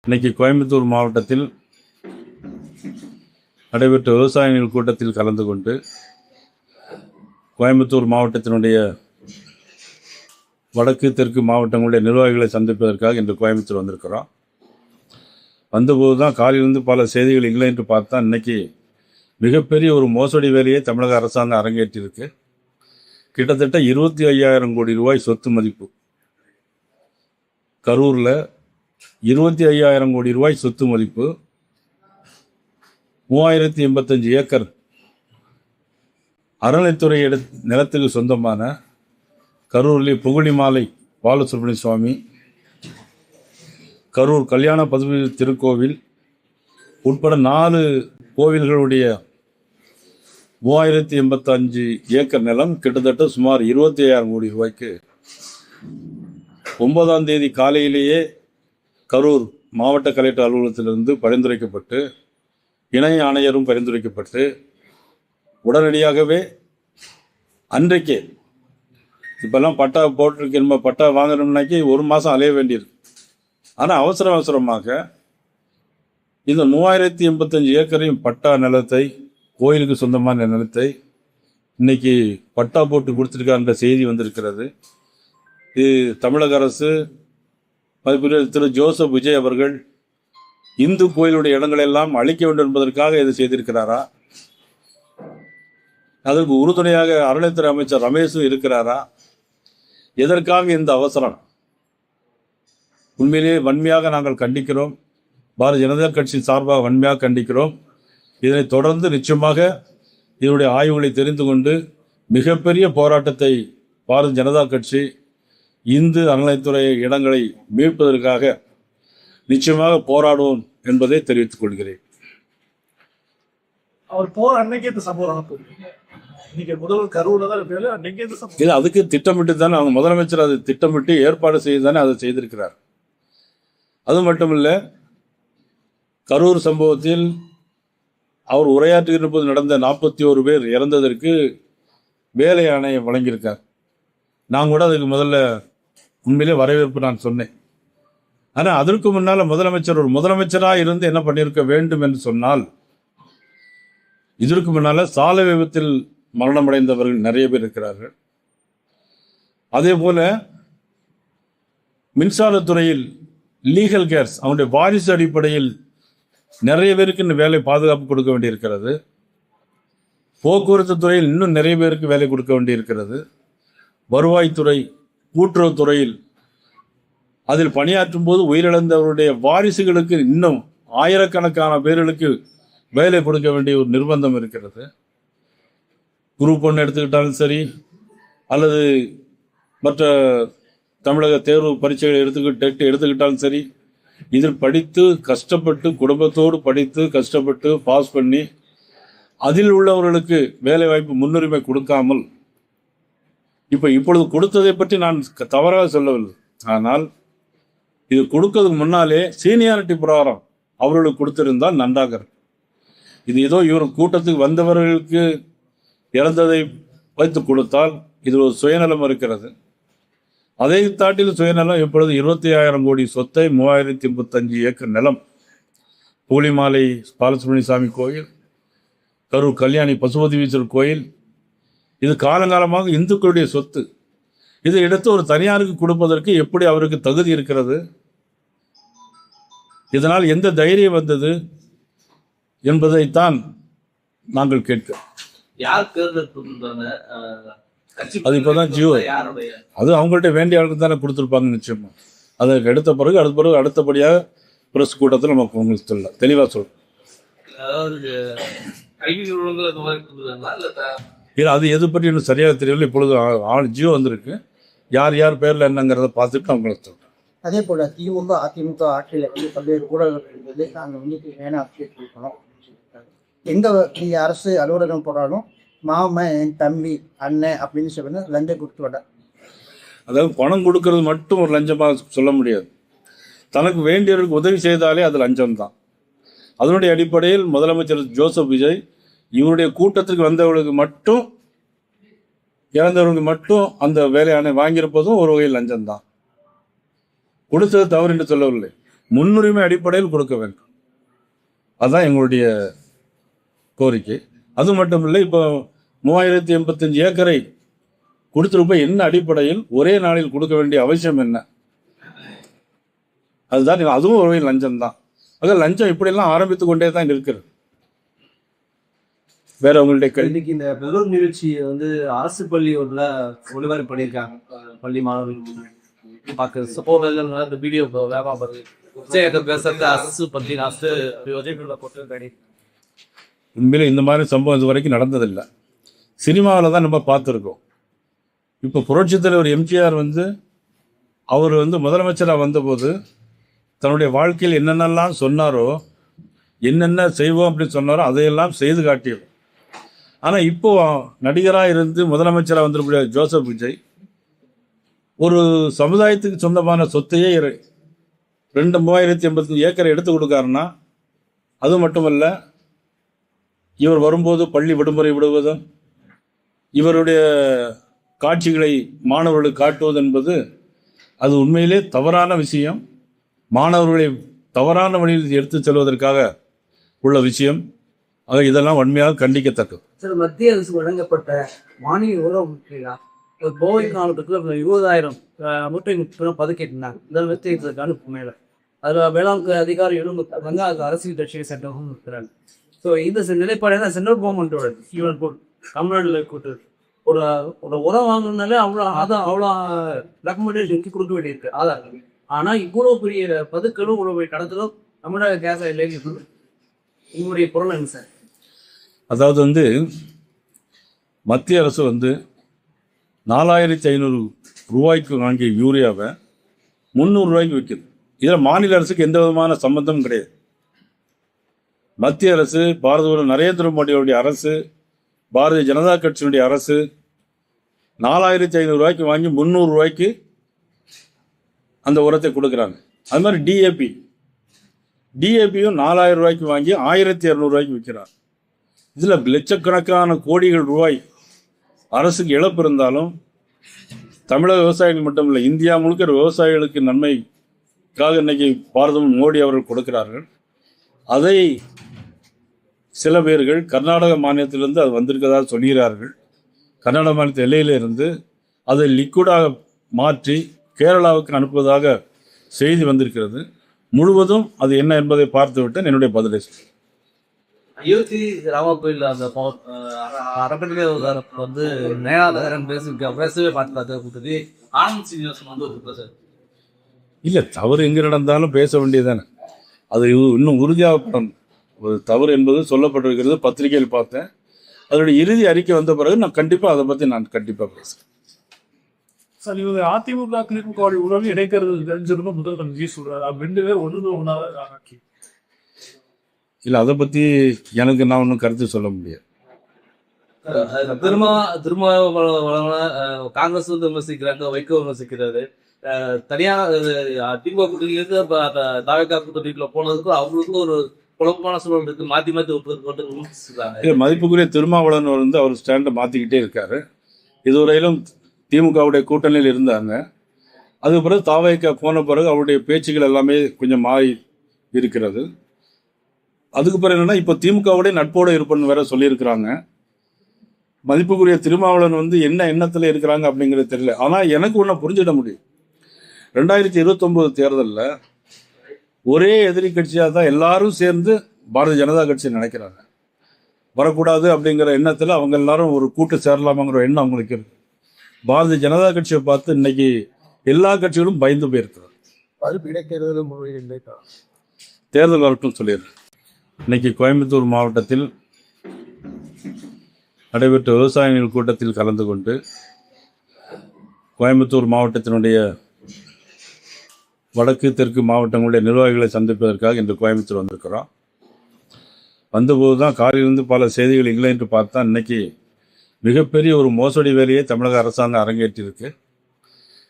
இன்னைக்கு கோயம்புத்தூர் மாவட்டத்தில் நடைபெற்ற விவசாயிகள் கூட்டத்தில் கலந்து கொண்டு கோயம்புத்தூர் மாவட்டத்தினுடைய வடக்கு தெற்கு மாவட்டங்களுடைய நிர்வாகிகளை சந்திப்பதற்காக இன்று கோயம்புத்தூர் வந்திருக்கிறோம். வந்தபோது தான் காலையிலிருந்து பல செய்திகள் இல்லை என்று பார்த்தா இன்னைக்கு மிகப்பெரிய ஒரு மோசடி வேலையை தமிழக அரசாங்கம் அரங்கேற்றிருக்கு. கிட்டத்தட்ட 25,000 கோடி ரூபாய் சொத்து மதிப்பு. கரூரில் 25,000 கோடி ரூபாய் சொத்து மதிப்பு, 3085 ஏக்கர் அறநிலைத்துறை நிலத்துக்கு சொந்தமான கரூரில் புகழிமாலை பாலசுப்ரமணிய சுவாமி, கரூர் கல்யாண பசுபதி திருக்கோவில் உட்பட 4 கோவில்களுடைய 3085 ஏக்கர் நிலம் கிட்டத்தட்ட சுமார் 25,000 கோடி ரூபாய்க்கு 9ஆம் தேதி காலையிலேயே கரூர் மாவட்ட கலெக்டர் அலுவலகத்திலிருந்து பரிந்துரைக்கப்பட்டு இணை ஆணையரும் பரிந்துரைக்கப்பட்டு உடனடியாகவே அன்றைக்கே இப்போல்லாம் பட்டா போட்டிருக்க பட்டா வாங்கணும்னாக்கி 1 மாதம் அலைய வேண்டியிருக்கு. ஆனால் அவசரமாக இந்த 3085 ஏக்கரையும் பட்டா நிலத்தை, கோயிலுக்கு சொந்தமான நிலத்தை இன்னைக்கு பட்டா போட்டு கொடுத்துருக்கான்ற செய்தி வந்திருக்கிறது. இது தமிழக அரசு மதிப்புக்குரிய திரு ஜோசப் விஜய் அவர்கள் இந்து கோயிலுடைய இடங்களெல்லாம் அழிக்க வேண்டும் என்பதற்காக இது செய்திருக்கிறாரா? அதற்கு உறுதுணையாக அறநிலைத்துறை அமைச்சர் ரமேஷும் இருக்கிறாரா? எதற்காக இந்த அவசரம்? உண்மையிலேயே வன்மையாக நாங்கள் கண்டிக்கிறோம். பாரதிய ஜனதா கட்சி சார்பாக வன்மையாக கண்டிக்கிறோம். இதனை தொடர்ந்து நிச்சயமாக இதனுடைய ஆய்வுகளை தெரிந்து கொண்டு மிகப்பெரிய போராட்டத்தை பாரதிய ஜனதா கட்சி இந்து அறநிலைத்துறை இடங்களை மீட்பதற்காக நிச்சயமாக போராடுவோம் என்பதை தெரிவித்துக் கொள்கிறேன். அவர் போற அன்னைக்கே இந்த சம்பவம் முதல்வர் கரூர்ல தான் இருப்பாரு. அன்னைக்கே இந்த சம்பவம் இது அதுக்கு திட்டமிட்டு தானே அவங்க முதலமைச்சர் அதை திட்டமிட்டு ஏற்பாடு செய்து தானே அதை செய்திருக்கிறார். அது மட்டுமில்ல, கரூர் சம்பவத்தில் அவர் உரையாற்றுகிற போது நடந்த 41 பேர் இறந்ததற்கு வேலை ஆணையம் வழங்கியிருக்கார். நான் கூட அதுக்கு முதல்ல உண்மையிலே வரவேற்பு நான் சொன்னேன். ஆனால் அதற்கு முன்னால் முதலமைச்சர் ஒரு முதலமைச்சராக இருந்து என்ன பண்ணியிருக்க வேண்டும் என்று சொன்னால், இதற்கு முன்னால் சாலை விபத்தில் மரணமடைந்தவர்கள் நிறைய பேர் இருக்கிறார்கள். அதே போல மின்சாரத்துறையில் லீகல் கேர்ஸ் அவனுடைய வாரிசு அடிப்படையில் நிறைய பேருக்கு இன்னும் வேலை பாதுகாப்பு கொடுக்க வேண்டியிருக்கிறது. போக்குவரத்து துறையில் இன்னும் நிறைய பேருக்கு வேலை கொடுக்க வேண்டியிருக்கிறது. வருவாய்த்துறை, கூட்டுறவுத்துறையில் அதில் பணியாற்றும் போது உயிரிழந்தவருடைய வாரிசுகளுக்கு இன்னும் ஆயிரக்கணக்கான பேர்களுக்கு வேலை கொடுக்க வேண்டிய ஒரு நிர்பந்தம் இருக்கிறது. குரூப் 1 எடுத்துக்கிட்டாலும் சரி, அல்லது மற்ற தமிழக தேர்வு பரீட்சைகளை எடுத்துக்கிட்டாலும் சரி, இதில் படித்து கஷ்டப்பட்டு குடும்பத்தோடு படித்து கஷ்டப்பட்டு பாஸ் பண்ணி அதில் உள்ளவர்களுக்கு வேலை வாய்ப்பு முன்னுரிமை கொடுக்காமல் இப்பொழுது கொடுத்ததை பற்றி நான் தவறாக சொல்லவில்லை. ஆனால் இது கொடுக்கிறதுக்கு முன்னாலே சீனியாரிட்டி பிரகாரம் அவர்களுக்கு கொடுத்திருந்தால் நன்றாக இருக்கும். இது ஏதோ இவர் கூட்டத்துக்கு வந்தவர்களுக்கு இறந்ததை வைத்து கொடுத்தால் இது ஒரு சுயநலம் இருக்கிறது. அதை தாட்டில் சுயநலம் இப்பொழுது 25,000 கோடி சொத்தை, 3085 ஏக்கர் நிலம், பூலிமாலை பாலசுப்ரமணிய சுவாமி கோயில், கரூர் கல்யாணி பசுபதீஸ்வரர் கோயில், இது காலங்காலமாக இந்துக்களுடைய சொத்து. இதை எடுத்து ஒரு தனியாருக்கு கொடுப்பதற்கு எப்படி அவருக்கு தகுதி இருக்கிறது? இதனால் எந்த தைரியம் வந்தது என்பதைத்தான் நாங்கள் கேட்கிறோம். அது இப்போதான் ஜியோ, அது அவங்கள்ட்ட வேண்டிய ஆளுக்கு தானே கொடுத்துருப்பாங்க நிச்சயமா. அதற்கு அடுத்தபடியாக பிரஸ் கூட்டத்தில் நமக்கு உங்களுக்கு தெளிவாக சொல்றோம். இல்லை, அது எது பற்றி இன்னும் சரியாக தெரியவில்லை. இப்பொழுது ஜியோ வந்திருக்கு. யார் யார் பேரில் என்னங்கிறத பார்த்துட்டு அவங்களுக்கு சொல்கிறேன். அதே போல் அதிமுக ஆட்சியில் பல்வேறு ஊடகங்கள் இருந்தது. நாங்கள் இன்னைக்கு வேணாம் கொடுக்கணும். எந்த நீங்கள் அரசு அலுவலகம் போனாலும் மாமன், என் தம்பி, அண்ணன் அப்படின்னு சொல்லி லஞ்சம் கொடுத்து விட. அதாவது பணம் கொடுக்கறது மட்டும் ஒரு லஞ்சமாக சொல்ல முடியாது. தனக்கு வேண்டியவர்களுக்கு உதவி செய்தாலே அது லஞ்சம் தான். அதனுடைய அடிப்படையில் முதலமைச்சர் ஜோசப் விஜய் இவருடைய கூட்டத்திற்கு வந்தவர்களுக்கு மட்டும், இறந்தவர்களுக்கு மட்டும் அந்த வேலையானை வாங்கியிருப்பதும் ஒரு வகையில் லஞ்சம் தான். கொடுத்தது தவறு என்று சொல்லவில்லை. முன்னுரிமை அடிப்படையில் கொடுக்க வேண்டும். அதுதான் எங்களுடைய கோரிக்கை. அது மட்டும் இல்லை, இப்போ 3085 ஏக்கரை கொடுத்துருப்ப என்ன அடிப்படையில் ஒரே நாளில் கொடுக்க வேண்டிய அவசியம் என்ன? அதுதான், அதுவும் ஒரு லஞ்சம் தான். ஆக லஞ்சம் இப்படியெல்லாம் ஆரம்பித்து கொண்டே தான் இருக்கிறது. வேற உங்களுடைய இன்னைக்கு இந்த முதல் நிகழ்ச்சியை வந்து அரசு பள்ளி ஒளிபரப்பு பண்ணியிருக்காங்க. பள்ளி மாணவர்கள் பார்க்க இந்த வீடியோ வியாபாரம் பேசுறது அரசு பள்ளி அரசு போட்டு. உண்மையிலே இந்த மாதிரி சம்பவம் இது வரைக்கும் நடந்ததில்லை. சினிமாவில் தான் நம்ம பார்த்துருக்கோம். இப்போ புரட்சித் தலைவர் எம்ஜிஆர் அவர் முதலமைச்சராக வந்தபோது தன்னுடைய வாழ்க்கையில் என்னென்னலாம் சொன்னாரோ, என்னென்ன செய்வோம் அப்படின்னு சொன்னாரோ அதையெல்லாம் செய்து காட்டியவர். ஆனால் இப்போ நடிகராக இருந்து முதலமைச்சராக வந்திருக்கிற ஜோசப் விஜய் ஒரு சமுதாயத்துக்கு சொந்தமான சொத்தையே 3085 ஏக்கரை எடுத்து கொடுக்காருன்னா, அது மட்டுமல்ல, இவர் வரும்போது பள்ளி விடுமுறை விடுவதும் இவருடைய காட்சிகளை மாணவர்களுக்கு காட்டுவது என்பது அது உண்மையிலே தவறான விஷயம். மாணவர்களை தவறான வழியில் எடுத்து செல்வதற்காக உள்ள விஷயம். ஆக இதெல்லாம் வன்மையாக கண்டிக்கத்தக்கது. சார், மத்திய அரசு வழங்கப்பட்ட மானிய உணவு கோவை மாவட்டத்தில் 20,000 மூட்டை பதுக்கிட்டாங்க. இதில் வித்தியதுக்கான மேலே அதில் வேளாண் அதிகாரிகளும் அது அரசியல் கட்சியை சட்டமும் இருக்கிறாங்க. ஸோ இந்த நிலைப்பாடு தான் சென்ட்ரல் கவர்மெண்ட்டோட ஈவன் தமிழ்நாட்டில் கூட்டு ஒரு உரம் வாங்கினாலே அவ்வளோ ரெக்கமெண்டேஷன் கொடுக்க வேண்டியிருக்கு ஆதார். ஆனால் இவ்வளோ பெரிய பதுக்களும் இவ்வளோ பெரிய கடத்தலும் தமிழக கேஸ் இல்லைன்னு உங்களுடைய பொருள் என்ன சார்? அதாவது மத்திய அரசு 4,500 ரூபாய்க்கு வாங்கிய யூரியாவை 300 ரூபாய்க்கு விற்குது. இதில் மாநில அரசுக்கு எந்த விதமான சம்பந்தமும் கிடையாது. மத்திய அரசு, நரேந்திர மோடியோடைய அரசு, பாரதிய ஜனதா கட்சியினுடைய அரசு 4,500 ரூபாய்க்கு வாங்கி 300 ரூபாய்க்கு அந்த உரத்தை கொடுக்குறாங்க. அது மாதிரி டிஏபியும் 4,000 ரூபாய்க்கு வாங்கி 1,200 ரூபாய்க்கு விற்கிறார். இதில் லட்சக்கணக்கான கோடிகள் ரூபாய் அரசுக்கு இழப்பு இருந்தாலும் தமிழக விவசாயிகள் மட்டும் இல்லை, இந்தியா முழுக்க விவசாயிகளுக்கு நன்மைக்காக இன்னைக்கு பாரதம் மோடி அவர்கள் கொடுக்கிறார்கள். அதை சில பேர்கள் கர்நாடக மாநிலத்திலிருந்து அது வந்திருக்கதாக சொல்கிறார்கள். கர்நாடக மாநிலத்து எல்லையிலிருந்து அதை லிக்விடாக மாற்றி கேரளாவுக்கு அனுப்புவதாக செய்தி வந்திருக்கிறது. முழுவதும் அது என்ன என்பதை பார்த்துவிட்டு என்னுடைய பதிலை சொல்றேன். அயோத்தி ராமர் கோயில் அந்த அறக்கட்டளை நேரம் பேசவே பார்த்து ஆனந்த் சீனிவாசன் சார். இல்லை, தவறு எங்கே நடந்தாலும் பேச வேண்டியதானே. அது இன்னும் உறுதியாக ஒரு தவறு என்பது சொல்லப்பட்டிருக்கிறது. பத்திரிகையில் பார்த்தேன். அதனுடைய இறுதி அறிக்கை வந்த பிறகு நான் கண்டிப்பாக பேசுகிறேன். சார், இவங்க அதிமுக திமுக உறவு இடைக்கிறது தெரிஞ்சிருக்கும் முதல் ஜி சொல்றாரு. 2 பேர் ஒன்றாக இல்லை, அதை பற்றி நான் ஒன்றும் கருத்து சொல்ல முடியாது. திரும்ப காங்கிரஸ் விமர்சிக்கிறாங்க, வைகோ விமர்சிக்கிறாரு. தனியாக திமுக கூட்டணியிலிருந்து தாவேகா கூட்டணிக்குள்ள போனதுக்கும் அவங்களுக்கும் ஒரு குழப்பமான சூழல் இருக்கு. மாற்றி விமர்சிக்கிறாங்க. மதிப்புக்குரிய திருமாவளவன் அவர் ஸ்டாண்டை மாற்றிக்கிட்டே இருக்காரு. இதுவரையிலும் திமுகவுடைய கூட்டணியில் இருந்தாங்க. அதுக்கு பிறகு தாவேகா போன பிறகு அவருடைய பேச்சுகள் எல்லாமே கொஞ்சம் மாறி இருக்கிறது. அதுக்கு பிறகு என்னன்னா, இப்போ திமுகவுடைய நட்போடு இருப்பன்னு வேற சொல்லியிருக்கிறாங்க. மதிப்புக்குரிய திருமாவளவன் என்ன எண்ணத்தில் இருக்கிறாங்க அப்படிங்கிறது தெரியல. ஆனால் எனக்கு ஒன்றை புரிஞ்சிட முடியும். 2029 தேர்தலில் ஒரே எதிரி கட்சியாக தான் எல்லாரும் சேர்ந்து பாரதிய ஜனதா கட்சியை நினைக்கிறாங்க. வரக்கூடாது அப்படிங்கிற எண்ணத்தில் அவங்க எல்லாரும் ஒரு கூட்டு சேரலாமாங்கிற எண்ணம் அவங்களுக்கு இருக்கு. பாரதிய ஜனதா கட்சியை பார்த்து இன்னைக்கு எல்லா கட்சிகளும் பயந்து போயிருக்கிறார். தேர்தல் வரட்டும் சொல்லிடுறேன். இன்னைக்கு கோயம்புத்தூர் மாவட்டத்தில் நடைபெற்ற விவசாயிகள் கூட்டத்தில் கலந்து கொண்டு கோயம்புத்தூர் மாவட்டத்தினுடைய வடக்கு தெற்கு மாவட்டங்களுடைய நிர்வாகிகளை சந்திப்பதற்காக இன்று கோயம்புத்தூர் வந்திருக்கிறோம். வந்தபோது தான் காலையிலிருந்து பல செய்திகள் இல்லை என்று பார்த்தா இன்னைக்கு மிகப்பெரிய ஒரு மோசடி வேலையை தமிழக அரசாங்கம் அரங்கேற்றிருக்கு.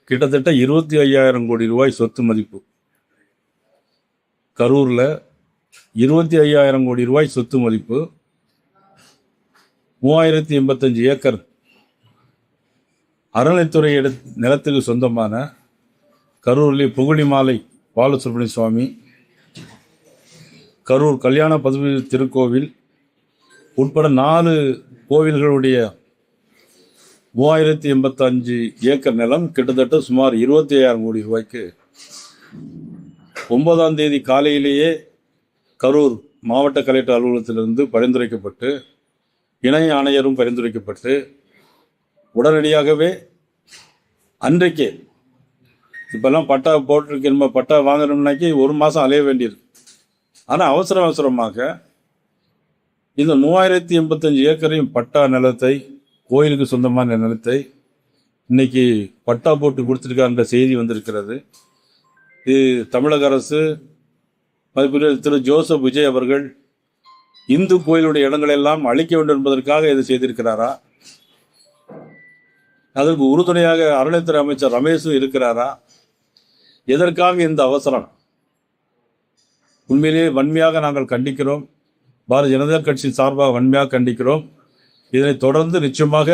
கிட்டத்தட்ட 25,000 கோடி ரூபாய் சொத்து மதிப்பு. கரூரில் 25,000 கோடி ரூபாய் சொத்து மதிப்பு, 3085 ஏக்கர் அறநிலைத்துறை நிலத்துக்கு சொந்தமான கரூரில் புகழிமாலை பாலசுப்ரமணிய சுவாமி கரூர் கல்யாண பசுபதி திருக்கோவில் உட்பட 4 கோவில்களுடைய 3085 ஏக்கர் நிலம் கிட்டத்தட்ட சுமார் 25,000 கோடி ரூபாய்க்கு 9ஆம் தேதி காலையிலேயே கரூர் மாவட்ட கலெக்டர் அலுவலகத்திலிருந்து பரிந்துரைக்கப்பட்டு இணை ஆணையரும் பரிந்துரைக்கப்பட்டு உடனடியாகவே அன்றைக்கே இப்போல்லாம் பட்டா போட்டிருக்க பட்டா வாங்கணும்னாக்கி 1 மாதம் அலைய வேண்டியது. ஆனால் அவசரமாக இந்த 3085 ஏக்கரையும் பட்டா நிலத்தை, கோயிலுக்கு சொந்தமான நிலத்தை இன்னைக்கு பட்டா போட்டு கொடுத்துருக்கான்ற செய்தி வந்திருக்கிறது. இது தமிழக அரசு மதிப்புக்குரிய திரு ஜோசப் விஜய் அவர்கள் இந்து கோயிலுடைய இடங்களெல்லாம் அழிக்க வேண்டும் என்பதற்காக இதை செய்திருக்கிறாரா? அதற்கு உறுதுணையாக அறநிலையத்துறை அமைச்சர் ரமேஷும் இருக்கிறாரா? எதற்காக இந்த அவசரம்? உண்மையிலேயே வன்மையாக நாங்கள் கண்டிக்கிறோம். பாரதிய ஜனதா கட்சி சார்பாக வன்மையாக கண்டிக்கிறோம். இதனைத் தொடர்ந்து நிச்சயமாக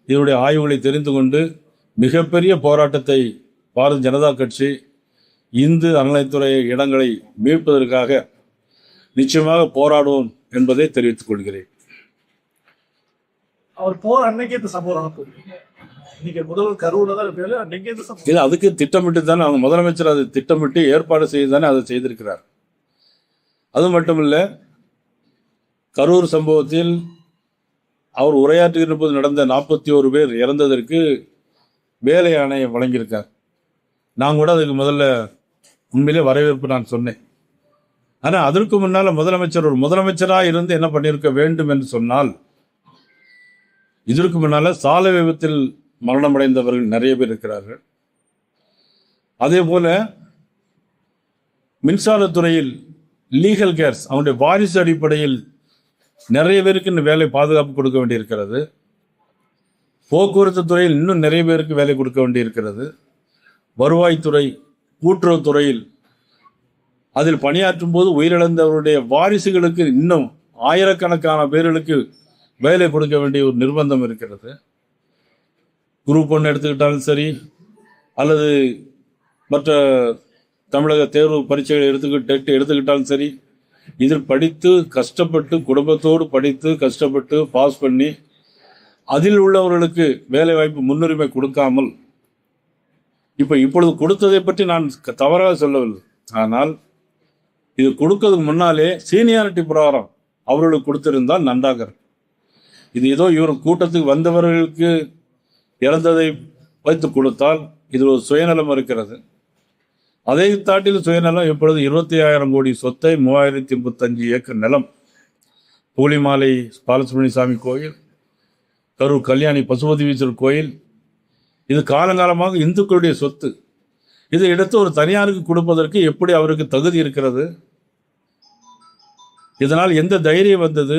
இதனுடைய ஆய்வுகளை தெரிந்து கொண்டு மிகப்பெரிய போராட்டத்தை பாரதிய ஜனதா கட்சி இந்து அறநிலையத்துறை இடங்களை மீட்பதற்காக நிச்சயமாக போராடுவோம் என்பதை தெரிவித்துக் கொள்கிறேன். அவர் போற அன்னைக்கே இந்த சம்பவம் நடக்கும். இன்னைக்கு முதல்வர் கரூர்ல தான் இருப்பாரு. அன்னைக்கே இந்த சம்பவம். இது அதுக்கு திட்டமிட்டு தானே அவங்க முதலமைச்சர் அதை திட்டமிட்டு ஏற்பாடு செய்து தானே அதை செய்திருக்கிறார். அது மட்டுமில்ல, கரூர் சம்பவத்தில் அவர் உரையாற்றுகிற போது நடந்த 41 பேர் இறந்ததற்கு வேலை ஆணையம் வழங்கியிருக்கார். நான் கூட அதுக்கு முதல்ல உண்மையிலே வரவேற்பு நான் சொன்னேன். ஆனால் அதற்கு முன்னால் முதலமைச்சர் ஒரு முதலமைச்சராக இருந்து என்ன பண்ணியிருக்க வேண்டும் என்று சொன்னால், இதற்கு முன்னால் சாலை விபத்தில் மரணமடைந்தவர்கள் நிறைய பேர் இருக்கிறார்கள். அதே போல மின்சாரத்துறையில் லீகல் கேர்ஸ் அவனுடைய வாரிசு அடிப்படையில் நிறைய பேருக்கு இன்னும் வேலை பாதுகாப்பு கொடுக்க வேண்டியிருக்கிறது. போக்குவரத்து துறையில் இன்னும் நிறைய பேருக்கு வேலை கொடுக்க வேண்டியிருக்கிறது. வருவாய்த்துறை, கூட்டுறவுத்துறையில் அதில் பணியாற்றும் போது உயிரிழந்தவருடைய வாரிசுகளுக்கு இன்னும் ஆயிரக்கணக்கான பேர்களுக்கு வேலை கொடுக்க வேண்டிய ஒரு நிர்பந்தம் இருக்கிறது. குரூப் 1 எடுத்துக்கிட்டாலும் சரி, அல்லது மற்ற தமிழக தேர்வு பரீட்சைகளை எடுத்துக்கிட்டாலும் சரி, இதில் படித்து கஷ்டப்பட்டு குடும்பத்தோடு படித்து கஷ்டப்பட்டு பாஸ் பண்ணி அதில் உள்ளவர்களுக்கு வேலை வாய்ப்பு முன்னுரிமை கொடுக்காமல் இப்பொழுது கொடுத்ததை பற்றி நான் தவறாக சொல்லவில்லை. ஆனால் இது கொடுக்கிறதுக்கு முன்னாலே சீனியாரிட்டி பிரகாரம் அவர்களுக்கு கொடுத்திருந்தால் நன்றாக இருக்கும். இது ஏதோ இவர் கூட்டத்துக்கு வந்தவர்களுக்கு இறந்ததை வைத்து கொடுத்தால் இது ஒரு சுயநலம் இருக்கிறது. அதை தாட்டில் சுயநலம் இப்பொழுது 25,000 கோடி சொத்தை 3085 ஏக்கர் நிலம், பூலிமாலை பாலசுப்ரமணிய சாமி கோயில், கரூர் கல்யாணி பசுபதீஸ்வரர் கோயில், இது காலங்காலமாக இந்துக்களுடைய சொத்து. இதை எடுத்து ஒரு தனியாருக்கு கொடுப்பதற்கு எப்படி அவருக்கு தகுதி இருக்கிறது? இதனால் எந்த தைரியம் வந்தது?